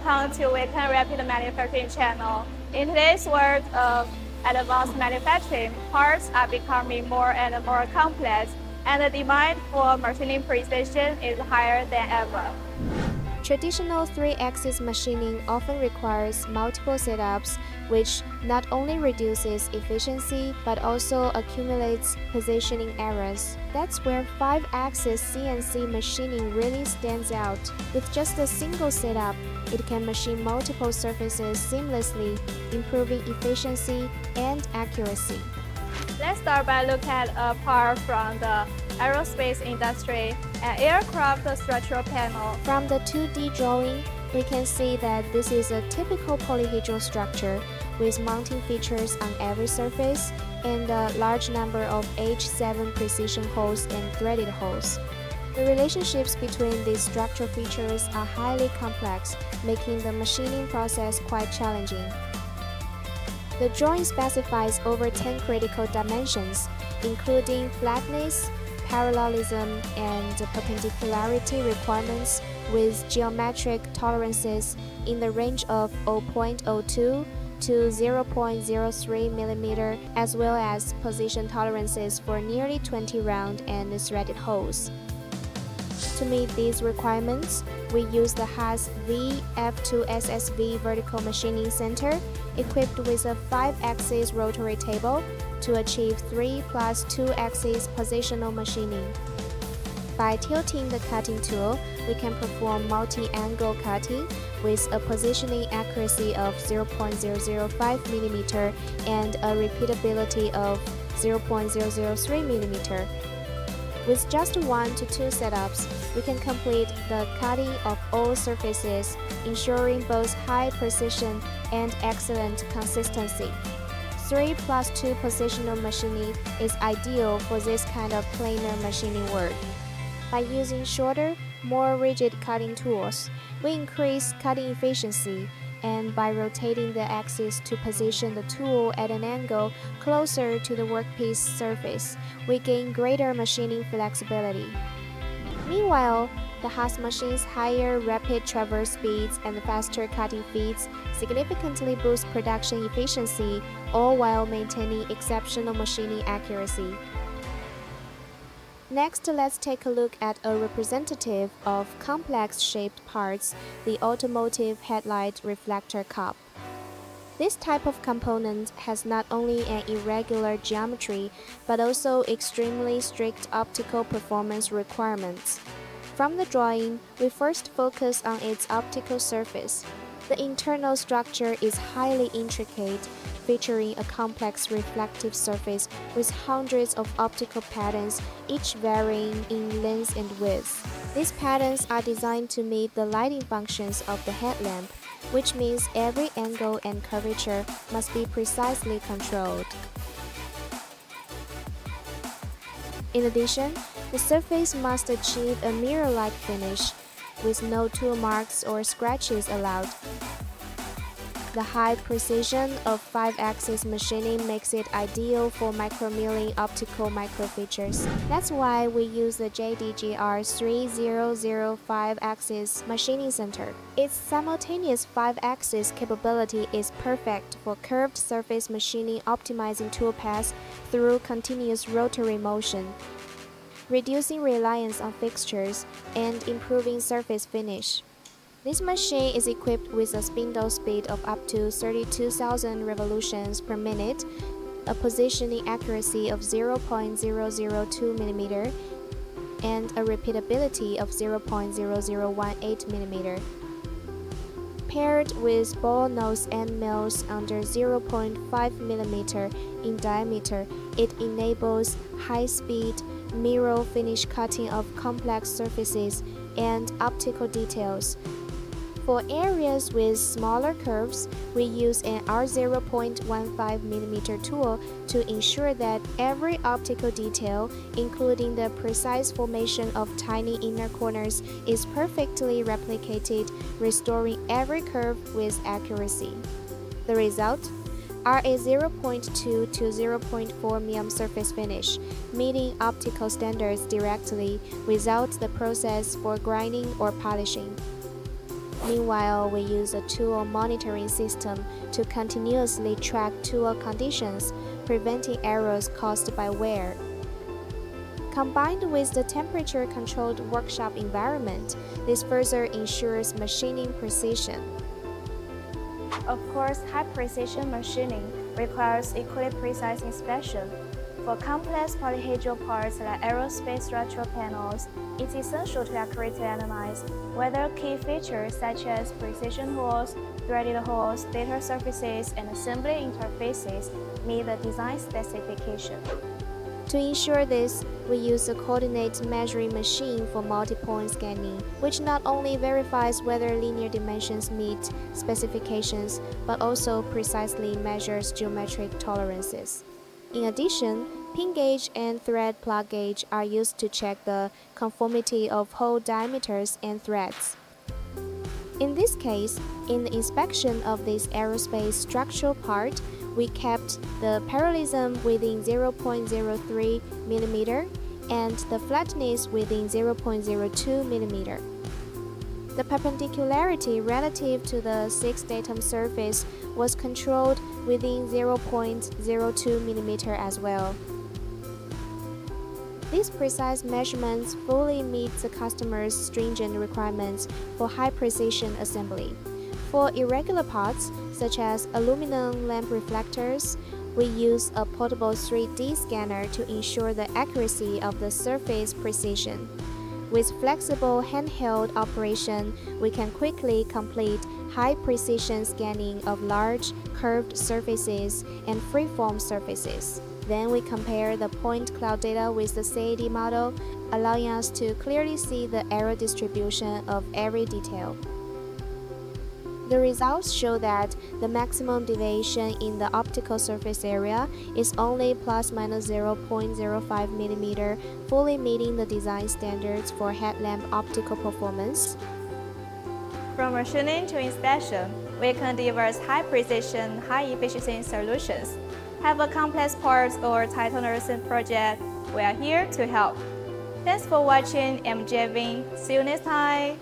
welcome to WayKen Rapid Manufacturing channel. In today's world of advanced manufacturing, parts are becoming more and more complex, and the demand for machining precision is higher than ever. Traditional 3-axis machining often requires multiple setups, which not only reduces efficiency but also accumulates positioning errors. That's where 5-axis CNC machining really stands out. With just a single setup, it can machine multiple surfaces seamlessly, improving efficiency and accuracy. Let's start by looking at a part from the aerospace industry, an aircraft structural panel. From the 2D drawing, we can see that this is a typical polyhedral structure with mounting features on every surface and a large number of H7 precision holes and threaded holes. The relationships between these structural features are highly complex, making the machining process quite challenging. The drawing specifies over 10 critical dimensions, including flatness, parallelism, and perpendicularity requirements with geometric tolerances in the range of 0.02 to 0.03 mm, as well as position tolerances for nearly 20 round and threaded holes. To meet these requirements, we use the Haas VF2SSV vertical machining center equipped with a 5-axis rotary table to achieve 3 plus 2-axis positional machining. By tilting the cutting tool, we can perform multi-angle cutting with a positioning accuracy of 0.005 mm and a repeatability of 0.003 mm. With just 1 to 2 setups, we can complete the cutting of all surfaces, ensuring both high precision and excellent consistency. 3 plus 2 positional machining is ideal for this kind of planar machining work. By using shorter, more rigid cutting tools, we increase cutting efficiency, and by rotating the axis to position the tool at an angle closer to the workpiece surface, we gain greater machining flexibility. Meanwhile, the Haas machine's higher rapid traverse speeds and faster cutting feeds significantly boost production efficiency, all while maintaining exceptional machining accuracy. Next, let's take a look at a representative of complex-shaped parts, the automotive headlight reflector cup. This type of component has not only an irregular geometry, but also extremely strict optical performance requirements. From the drawing, we first focus on its optical surface. The internal structure is highly intricate, featuring a complex reflective surface with hundreds of optical patterns, each varying in length and width. These patterns are designed to meet the lighting functions of the headlamp, which means every angle and curvature must be precisely controlled. In addition, the surface must achieve a mirror-like finish, with no tool marks or scratches allowed. The high precision of 5-axis machining makes it ideal for micromilling optical microfeatures. That's why we use the JDGR 3005-axis machining center. Its simultaneous 5-axis capability is perfect for curved surface machining, optimizing tool paths through continuous rotary motion, reducing reliance on fixtures, and improving surface finish. This machine is equipped with a spindle speed of up to 32,000 revolutions per minute, a positioning accuracy of 0.002 mm, and a repeatability of 0.0018 mm. Paired with ball nose end mills under 0.5 mm in diameter, it enables high-speed, mirror finish cutting of complex surfaces and optical details. For areas with smaller curves, we use an R0.15 mm tool to ensure that every optical detail, including the precise formation of tiny inner corners, is perfectly replicated, restoring every curve with accuracy. The result? are a 0.2 to 0.4 mm surface finish, meeting optical standards directly without the process for grinding or polishing. Meanwhile, we use a tool monitoring system to continuously track tool conditions, preventing errors caused by wear. Combined with the temperature-controlled workshop environment, this further ensures machining precision. Of course, high-precision machining requires equally precise inspection. For complex polyhedral parts like aerospace structural panels, it's essential to accurately analyze whether key features such as precision holes, threaded holes, data surfaces, and assembly interfaces meet the design specification. To ensure this, we use a coordinate measuring machine for multi-point scanning, which not only verifies whether linear dimensions meet specifications, but also precisely measures geometric tolerances. In addition, pin gauge and thread plug gauge are used to check the conformity of hole diameters and threads. In this case, in the inspection of this aerospace structural part, we kept the parallelism within 0.03 mm and the flatness within 0.02 mm. The perpendicularity relative to the 6-datum surface was controlled within 0.02 mm as well. These precise measurements fully meet the customer's stringent requirements for high-precision assembly. For irregular parts, such as aluminum lamp reflectors, we use a portable 3D scanner to ensure the accuracy of the surface precision. With flexible handheld operation, we can quickly complete high-precision scanning of large, curved surfaces and freeform surfaces. Then we compare the point cloud data with the CAD model, allowing us to clearly see the error distribution of every detail. The results show that the maximum deviation in the optical surface area is only plus minus 0.05 mm, fully meeting the design standards for headlamp optical performance. From machining to inspection, WayKen delivers high-precision, high-efficiency solutions. Have a complex parts or tighteners project? We are here to help. Thanks for watching. I'm Javin. See you next time.